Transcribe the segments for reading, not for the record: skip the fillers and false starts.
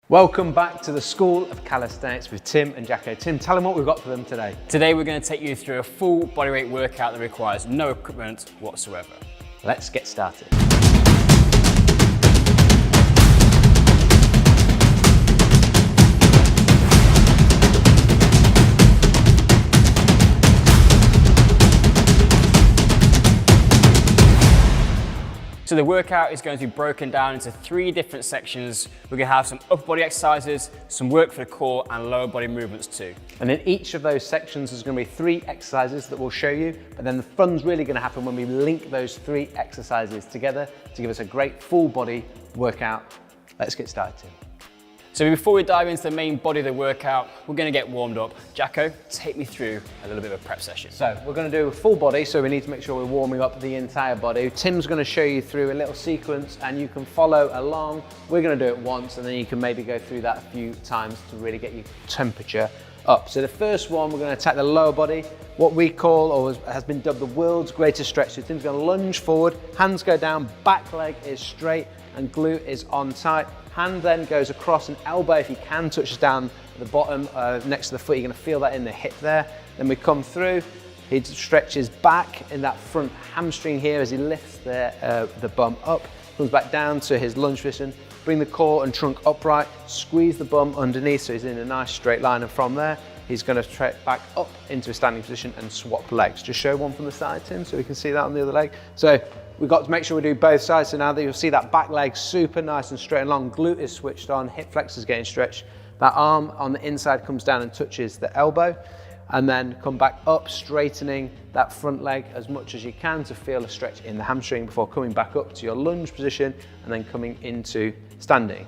Welcome back to the School of Calisthenics with Tim and Jacko. Tim, tell them what we've got for them today. Today we're going to take you through a full bodyweight workout that requires no equipment whatsoever. Let's get started. So the workout is going to be broken down into 3 different sections. We're going to have some upper body exercises, some work for the core and lower body movements too. And in each of those sections there's going to be 3 exercises that we'll show you, but then the fun's really going to happen when we link those 3 exercises together to give us a great full body workout. Let's get started, Tim. So before we dive into the main body of the workout, we're going to get warmed up. Jacko, take me through a little bit of a prep session. So we're going to do a full body, so we need to make sure we're warming up the entire body. Tim's going to show you through a little sequence and you can follow along. We're going to do it once and then you can maybe go through that a few times to really get your temperature up. So the first one, we're going to attack the lower body, what we call, or has been dubbed, the world's greatest stretch. So Tim's going to lunge forward, hands go down, back leg is straight and glute is on tight. Hand then goes across, and elbow, if you can, touches down at the bottom next to the foot. You're going to feel that in the hip there. Then we come through. He stretches back in that front hamstring here as he lifts the bum up. Comes back down to his lunge position. Bring the core and trunk upright. Squeeze the bum underneath so he's in a nice straight line. And from there, he's going to trek back up into a standing position and swap legs. Just show one from the side, Tim, so we can see that on the other leg. So we've got to make sure we do both sides. So now that you'll see that back leg super nice and straight and long, glute is switched on, hip flexors getting stretched. That arm on the inside comes down and touches the elbow, and then come back up, straightening that front leg as much as you can to feel a stretch in the hamstring before coming back up to your lunge position and then coming into standing.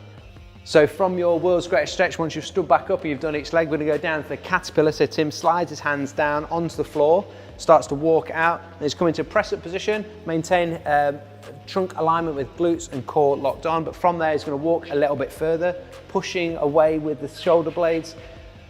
So from your world's greatest stretch, once you've stood back up and you've done each leg, we're going to go down to the caterpillar. So Tim slides his hands down onto the floor, starts to walk out, and he's coming to press up position, maintain trunk alignment with glutes and core locked on. But from there, he's going to walk a little bit further, pushing away with the shoulder blades.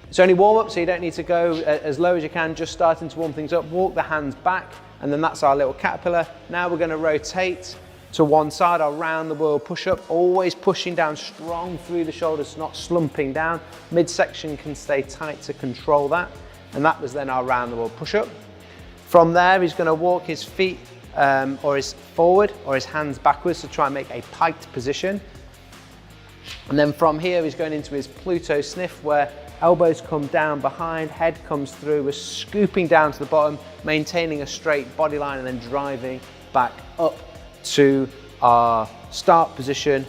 It's only warm up, so you don't need to go as low as you can, just starting to warm things up. Walk the hands back, and then that's our little caterpillar. Now we're going to rotate to one side, our round the world push up, always pushing down strong through the shoulders, not slumping down. Midsection can stay tight to control that. And that was then our round the world push up. From there, he's going to walk his feet or his forward or his hands backwards to try and make a piked position. And then from here, he's going into his Pluto sniff, where elbows come down behind, head comes through. We're scooping down to the bottom, maintaining a straight body line and then driving back up to our start position,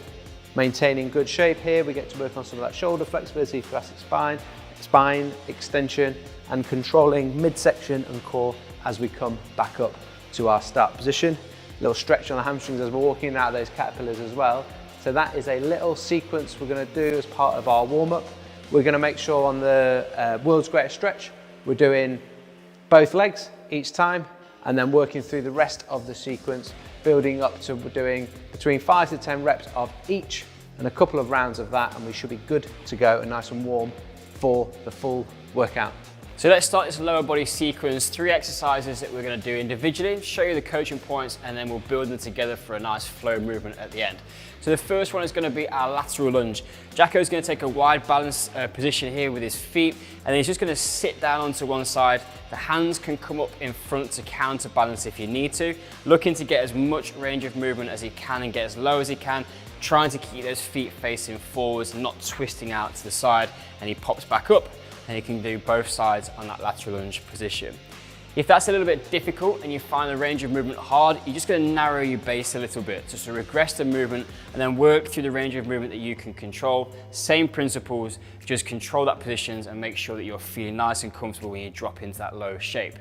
maintaining good shape. Here we get to work on some of that shoulder flexibility, thoracic spine extension, and controlling midsection and core as we come back up to our start position. A little stretch on the hamstrings as we're walking out of those caterpillars as well. So that is a little sequence we're going to do as part of our warm-up. We're going to make sure on the world's greatest stretch we're doing both legs each time, and then working through the rest of the sequence, building up to doing between 5 to 10 reps of each and a couple of rounds of that, and we should be good to go and nice and warm for the full workout. So let's start this lower body sequence, 3 exercises that we're going to do individually, show you the coaching points, and then we'll build them together for a nice flow movement at the end. So the first one is going to be our lateral lunge. Jacko's going to take a wide balance position here with his feet, and then he's just going to sit down onto one side. The hands can come up in front to counterbalance if you need to. Looking to get as much range of movement as he can and get as low as he can, trying to keep those feet facing forwards, not twisting out to the side, and he pops back up, and he can do both sides on that lateral lunge position. If that's a little bit difficult and you find the range of movement hard, you're just going to narrow your base a little bit, just to regress the movement and then work through the range of movement that you can control. Same principles, just control that positions and make sure that you're feeling nice and comfortable when you drop into that low shape.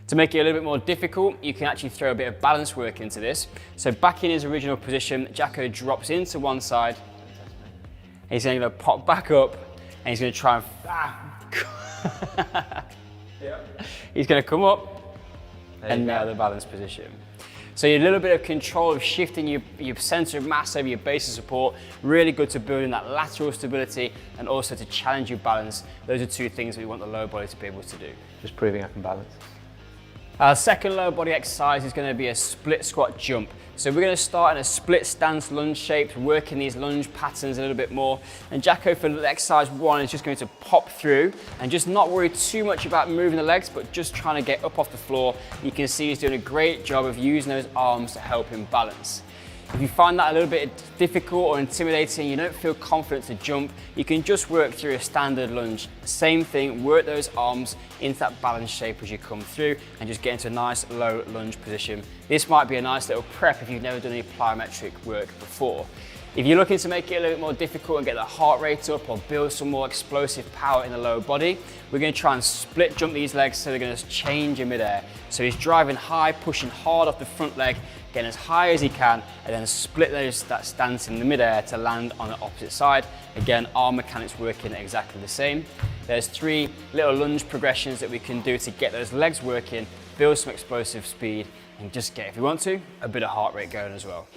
To make it a little bit more difficult, you can actually throw a bit of balance work into this. So back in his original position, Jacko drops into one side, and he's going to pop back up, and he's going to try and he's going to come up and nail the balance position. So you're a little bit of control of shifting your center of mass over your base of support. Really good to building that lateral stability and also to challenge your balance. Those are 2 things we want the lower body to be able to do. Just proving I can balance. Our second lower body exercise is going to be a split squat jump. So we're going to start in a split stance lunge shape, working these lunge patterns a little bit more. And Jacko for exercise 1 is just going to pop through and just not worry too much about moving the legs, but just trying to get up off the floor. You can see he's doing a great job of using those arms to help him balance. If you find that a little bit difficult or intimidating, you don't feel confident to jump, you can just work through a standard lunge. Same thing, work those arms into that balance shape as you come through and just get into a nice low lunge position. This might be a nice little prep if you've never done any plyometric work before. If you're looking to make it a little bit more difficult and get the heart rate up or build some more explosive power in the lower body, we're going to try and split jump these legs so they're going to change in midair. So he's driving high, pushing hard off the front leg, getting as high as he can, and then split that stance in the midair to land on the opposite side. Again, arm mechanics working exactly the same. There's 3 little lunge progressions that we can do to get those legs working, build some explosive speed, and just get, if you want to, a bit of heart rate going as well.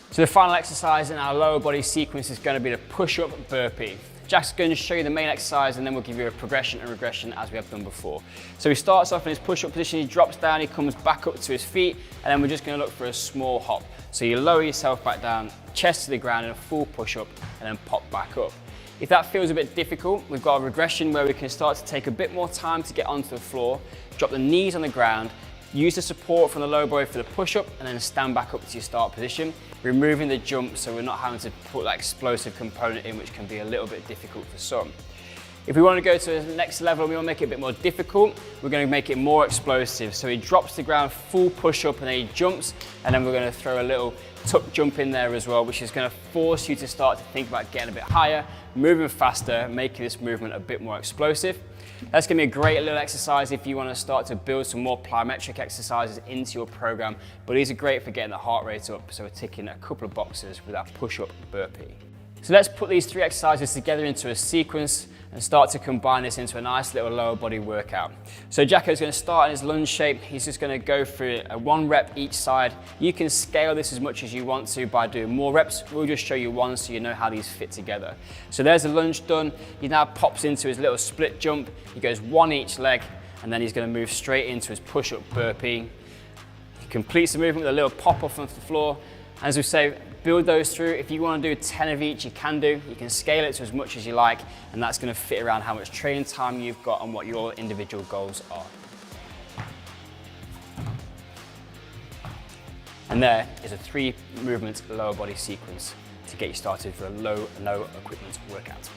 So the final exercise in our lower body sequence is going to be the push-up burpee. Jack's going to show you the main exercise and then we'll give you a progression and regression as we have done before. So he starts off in his push-up position, he drops down, he comes back up to his feet, and then we're just going to look for a small hop. So you lower yourself back down, chest to the ground in a full push-up, and then pop back up. If that feels a bit difficult, we've got a regression where we can start to take a bit more time to get onto the floor, drop the knees on the ground, use the support from the lower body for the push-up, and then stand back up to your start position, removing the jump so we're not having to put that explosive component in, which can be a little bit difficult for some. If we want to go to the next level and we want to make it a bit more difficult, we're going to make it more explosive. So he drops to the ground, full push-up, and then he jumps, and then we're going to throw a little tuck jump in there as well, which is going to force you to start to think about getting a bit higher, moving faster, making this movement a bit more explosive. That's going to be a great little exercise if you want to start to build some more plyometric exercises into your program, but these are great for getting the heart rate up, so we're ticking a couple of boxes with our push-up burpee. So let's put these 3 exercises together into a sequence and start to combine this into a nice little lower body workout. So Jacko's going to start in his lunge shape. He's just going to go through a 1 rep each side. You can scale this as much as you want to by doing more reps. We'll just show you 1 so you know how these fit together. So there's the lunge done. He now pops into his little split jump. He goes 1 each leg, and then he's going to move straight into his push-up burpee. He completes the movement with a little pop off onto the floor. As we say, build those through. If you want to do 10 of each, you can do. You can scale it to as much as you like, and that's going to fit around how much training time you've got and what your individual goals are. And there is a 3 movement lower body sequence to get you started for a low equipment workout.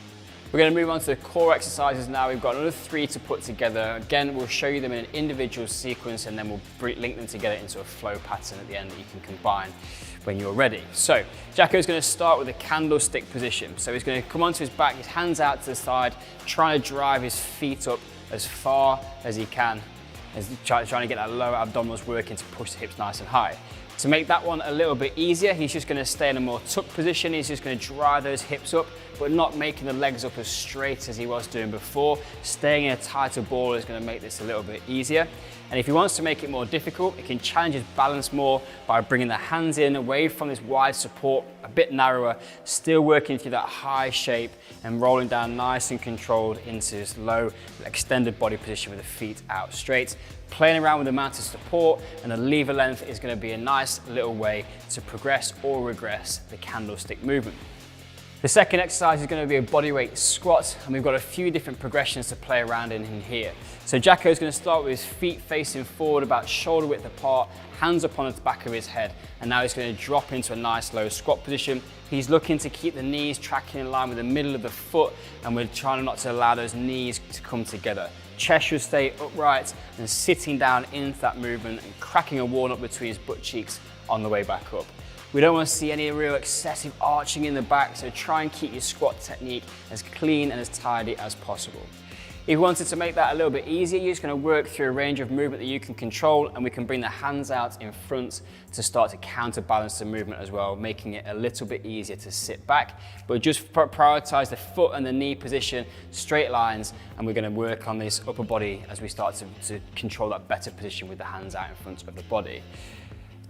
We're going to move on to the core exercises now. We've got another 3 to put together. Again, we'll show you them in an individual sequence and then we'll link them together into a flow pattern at the end that you can combine when you're ready. So Jacko's going to start with a candlestick position. So he's going to come onto his back, his hands out to the side, trying to drive his feet up as far as he can, trying to get that lower abdominals working to push the hips nice and high. To make that one a little bit easier, he's just going to stay in a more tuck position. He's just going to drive those hips up, but not making the legs up as straight as he was doing before. Staying in a tighter ball is going to make this a little bit easier. And if he wants to make it more difficult, he can challenge his balance more by bringing the hands in away from this wide support, a bit narrower, still working through that high shape and rolling down nice and controlled into this low extended body position with the feet out straight. Playing around with the amount of support, and the lever length is going to be a nice little way to progress or regress the candlestick movement. The second exercise is going to be a bodyweight squat, and we've got a few different progressions to play around in here. So Jacko is going to start with his feet facing forward about shoulder width apart, hands up on the back of his head, and now he's going to drop into a nice low squat position. He's looking to keep the knees tracking in line with the middle of the foot, and we're trying not to allow those knees to come together. Chest should stay upright and sitting down into that movement and cracking a walnut between his butt cheeks on the way back up. We don't want to see any real excessive arching in the back, so try and keep your squat technique as clean and as tidy as possible. If you wanted to make that a little bit easier, you're just going to work through a range of movement that you can control, and we can bring the hands out in front to start to counterbalance the movement as well, making it a little bit easier to sit back. But just prioritize the foot and the knee position, straight lines, and we're going to work on this upper body as we start to control that better position with the hands out in front of the body.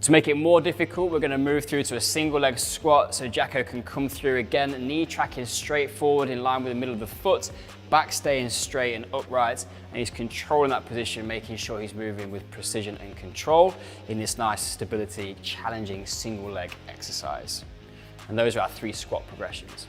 To make it more difficult, we're going to move through to a single leg squat so Jacko can come through again, knee tracking straight forward in line with the middle of the foot, back staying straight and upright, and he's controlling that position, making sure he's moving with precision and control in this nice stability, challenging single leg exercise. And those are our 3 squat progressions.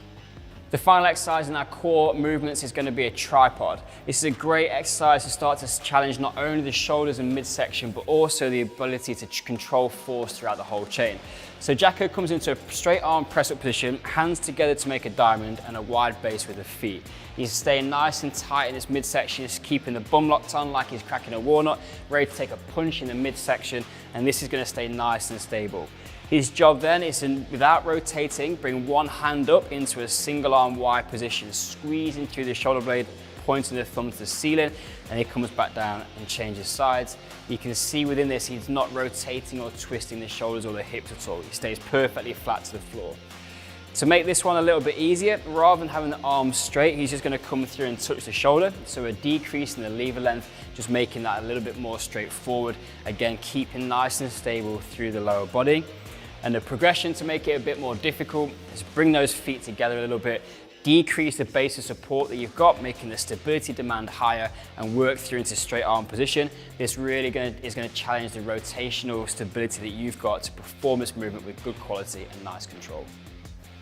The final exercise in our core movements is going to be a tripod. This is a great exercise to start to challenge not only the shoulders and midsection, but also the ability to control force throughout the whole chain. So Jacko comes into a straight arm press up position, hands together to make a diamond and a wide base with the feet. He's staying nice and tight in his midsection, just keeping the bum locked on like he's cracking a walnut, ready to take a punch in the midsection, and this is going to stay nice and stable. His job then is to, without rotating, bring one hand up into a single arm wide position, squeezing through the shoulder blade, pointing the thumb to the ceiling, and he comes back down and changes sides. You can see within this, he's not rotating or twisting the shoulders or the hips at all. He stays perfectly flat to the floor. To make this one a little bit easier, rather than having the arms straight, he's just going to come through and touch the shoulder. So we're decreasing the lever length, just making that a little bit more straightforward. Again, keeping nice and stable through the lower body. And the progression to make it a bit more difficult is bring those feet together a little bit, decrease the base of support that you've got, making the stability demand higher, and work through into straight arm position. This really is going to challenge the rotational stability that you've got to perform this movement with good quality and nice control.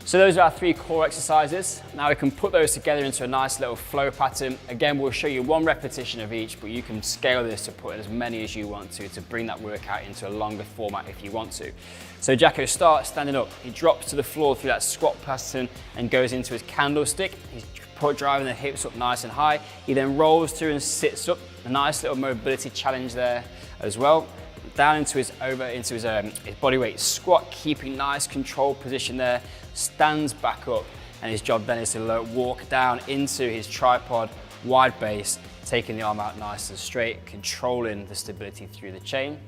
So those are our 3 core exercises. Now we can put those together into a nice little flow pattern. Again, we'll show you 1 repetition of each, but you can scale this to put in as many as you want to bring that workout into a longer format if you want to. So Jacko starts standing up. He drops to the floor through that squat pattern and goes into his candlestick. He's driving the hips up nice and high. He then rolls through and sits up. A nice little mobility challenge there as well. Down into his body weight squat, keeping nice controlled position there, stands back up, and his job then is to walk down into his tripod, wide base, taking the arm out nice and straight, controlling the stability through the chain.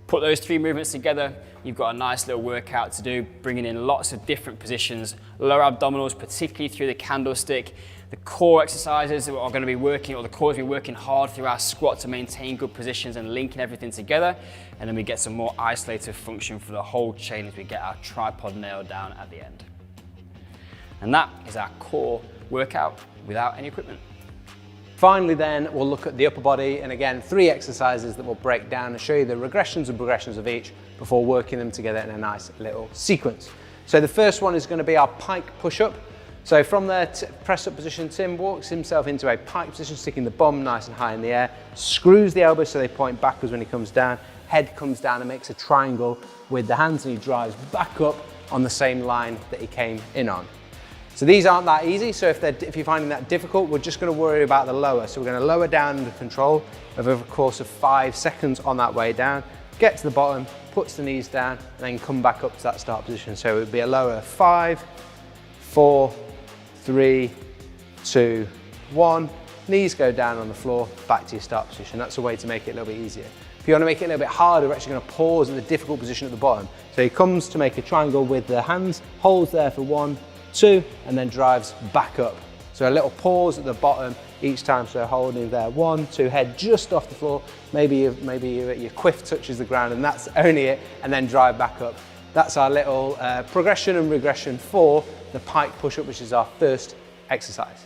Put those 3 movements together, you've got a nice little workout to do, bringing in lots of different positions, lower abdominals, particularly through the candlestick. The core exercises are going to be working, or the core is going to be working hard through our squat to maintain good positions and linking everything together. And then we get some more isolated function for the whole chain as we get our tripod nailed down at the end. And that is our core workout without any equipment. Finally then, we'll look at the upper body, and again, 3 exercises that we'll break down and show you the regressions and progressions of each before working them together in a nice little sequence. So the first one is going to be our pike push-up. So from their press-up position, Tim walks himself into a pike position, sticking the bum nice and high in the air, screws the elbows so they point backwards when he comes down, head comes down and makes a triangle with the hands, and he drives back up on the same line that he came in on. So these aren't that easy, so if you're finding that difficult, we're just going to worry about the lower. So we're going to lower down under control over the course of 5 seconds on that way down, get to the bottom, puts the knees down, and then come back up to that start position. So it would be a lower 5, 4, 3, 2, 1. Knees go down on the floor, back to your start position. That's a way to make it a little bit easier. If you want to make it a little bit harder, we're actually going to pause at the difficult position at the bottom. So he comes to make a triangle with the hands, holds there for 1, 2, and then drives back up. So a little pause at the bottom each time, so holding there, 1, 2, head just off the floor, maybe your quiff touches the ground, and that's only it, and then drive back up. That's our little progression and regression for the pike push-up, which is our first exercise.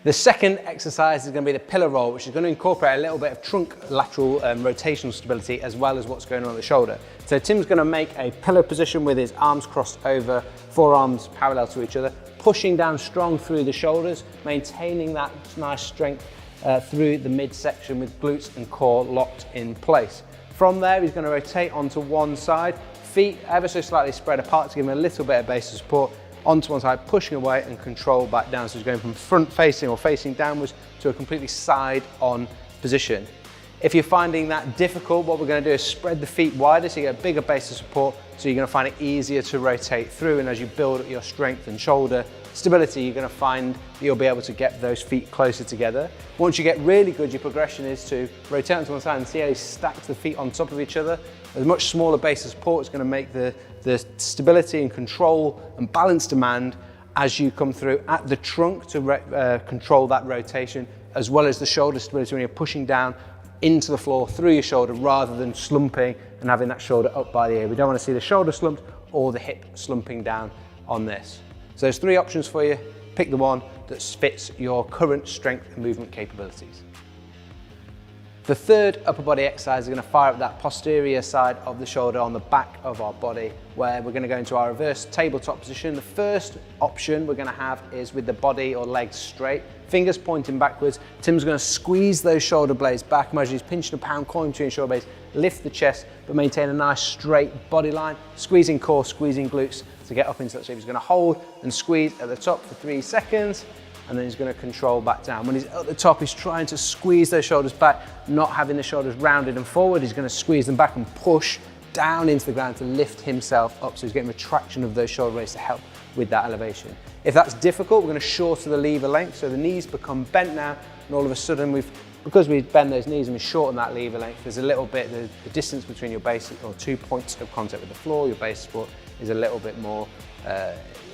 The second exercise is going to be the pillar roll, which is going to incorporate a little bit of trunk lateral rotational stability as well as what's going on at the shoulder. So Tim's going to make a pillar position with his arms crossed over, forearms parallel to each other, pushing down strong through the shoulders, maintaining that nice strength through the midsection with glutes and core locked in place. From there, he's going to rotate onto one side, feet ever so slightly spread apart to give him a little bit of base of support, onto one side, pushing away and control back down. So he's going from front facing or facing downwards to a completely side on position. If you're finding that difficult, what we're going to do is spread the feet wider so you get a bigger base of support, so you're going to find it easier to rotate through, and as you build up your strength and shoulder stability, you're going to find that you'll be able to get those feet closer together. Once you get really good, your progression is to rotate onto one side and see how you stack the feet on top of each other. A much smaller base of support is going to make the stability and control and balance demand as you come through at the trunk to control that rotation, as well as the shoulder stability when you're pushing down into the floor through your shoulder rather than slumping and having that shoulder up by the ear. We don't want to see the shoulder slumped or the hip slumping down on this. So there's 3 options for you. Pick the one that fits your current strength and movement capabilities. The third upper body exercise is going to fire up that posterior side of the shoulder on the back of our body, where we're going to go into our reverse tabletop position. The first option we're going to have is with the body or legs straight, fingers pointing backwards. Tim's going to squeeze those shoulder blades back. Imagine he's pinching a pound coin between shoulder blades. Lift the chest, but maintain a nice straight body line, squeezing core, squeezing glutes to get up into that shape. He's going to hold and squeeze at the top for 3 seconds. And then he's going to control back down. When he's at the top, he's trying to squeeze those shoulders back, not having the shoulders rounded and forward. He's going to squeeze them back and push down into the ground to lift himself up. So he's getting retraction of those shoulder blades to help with that elevation. If that's difficult, we're going to shorten the lever length. So the knees become bent now, and all of a sudden because we've bent those knees and we shorten that lever length, there's a little bit, the distance between your base or 2 points of contact with the floor, your base support, is a little bit more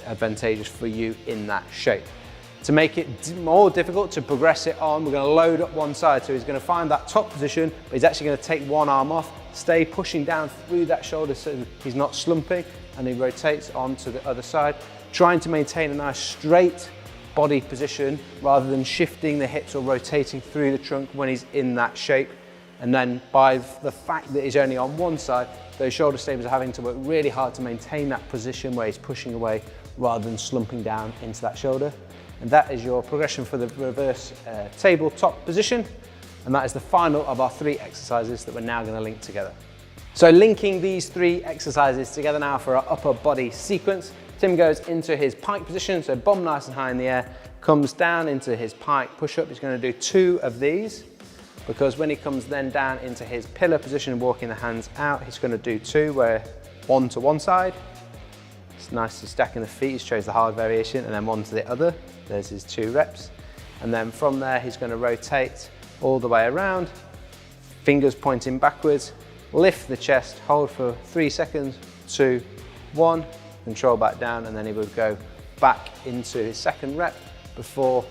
advantageous for you in that shape. To make it more difficult to progress it on, we're going to load up one side. So he's going to find that top position, but he's actually going to take one arm off, stay pushing down through that shoulder so he's not slumping, and he rotates on to the other side, trying to maintain a nice straight body position rather than shifting the hips or rotating through the trunk when he's in that shape. And then by the fact that he's only on one side, those shoulder stabilizers are having to work really hard to maintain that position where he's pushing away rather than slumping down into that shoulder. And that is your progression for the reverse tabletop position. And that is the final of our 3 exercises that we're now going to link together. So linking these 3 exercises together now for our upper body sequence. Tim goes into his pike position, so bum nice and high in the air, comes down into his pike push-up. He's going to do 2 of these, because when he comes then down into his pillar position, walking the hands out, he's going to do 2, where 1 to one side. It's nice to stacking the feet, he shows the hard variation, and then 1 to the other. There's his 2 reps. And then from there, he's going to rotate all the way around, fingers pointing backwards, lift the chest, hold for 3 seconds, 2, 1, control back down, and then he would go back into his second rep before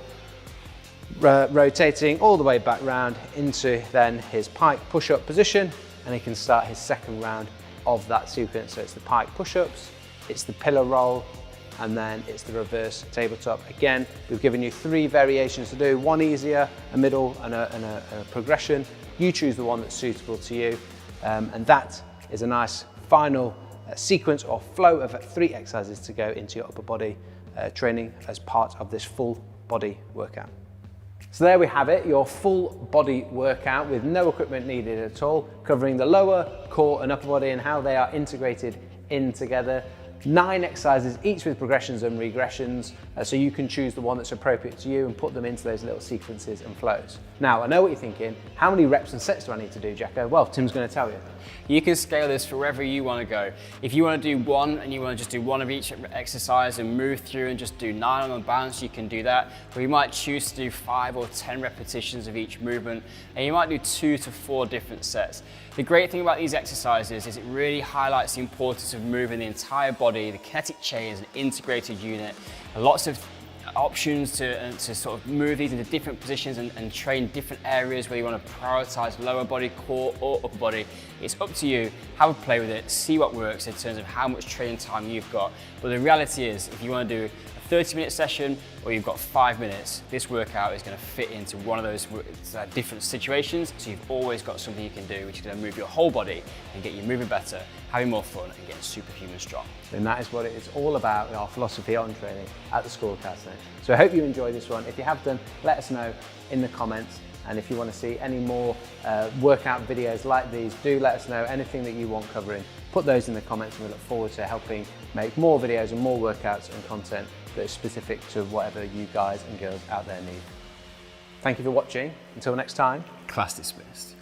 rotating all the way back round into then his pike push-up position, and he can start his second round of that sequence. So it's the pike push-ups, it's the pillar roll, and then it's the reverse tabletop. Again, we've given you 3 variations to do, 1 easier, a middle, and a progression. You choose the one that's suitable to you, and that is a nice final sequence or flow of 3 exercises to go into your upper body training as part of this full body workout. So there we have it, your full body workout with no equipment needed at all, covering the lower, core and upper body and how they are integrated in together. 9 exercises, each with progressions and regressions, so you can choose the one that's appropriate to you and put them into those little sequences and flows. Now, I know what you're thinking, how many reps and sets do I need to do, Jacko? Well, Tim's going to tell you. You can scale this for wherever you want to go. If you want to do 1 and you want to just do 1 of each exercise and move through and just do 9 on the balance, you can do that. Or you might choose to do 5 or 10 repetitions of each movement, and you might do 2 to 4 different sets. The great thing about these exercises is it really highlights the importance of moving the entire body. The kinetic chain is an integrated unit. Lots of options to sort of move these into different positions and train different areas, whether you want to prioritize lower body, core or upper body. It's up to you. Have a play with it, see what works in terms of how much training time you've got. But the reality is, if you want to do a 30-minute session or you've got 5 minutes, this workout is going to fit into one of those different situations. So you've always got something you can do, which is going to move your whole body and get you moving better, having more fun and getting superhuman strong. And that is what it is all about, our philosophy on training at the School of Calisthenics. So I hope you enjoyed this one. If you have done, let us know in the comments. And if you want to see any more workout videos like these, do let us know. Anything that you want covering, put those in the comments, and we look forward to helping make more videos and more workouts and content that is specific to whatever you guys and girls out there need. Thank you for watching. Until next time. Class dismissed.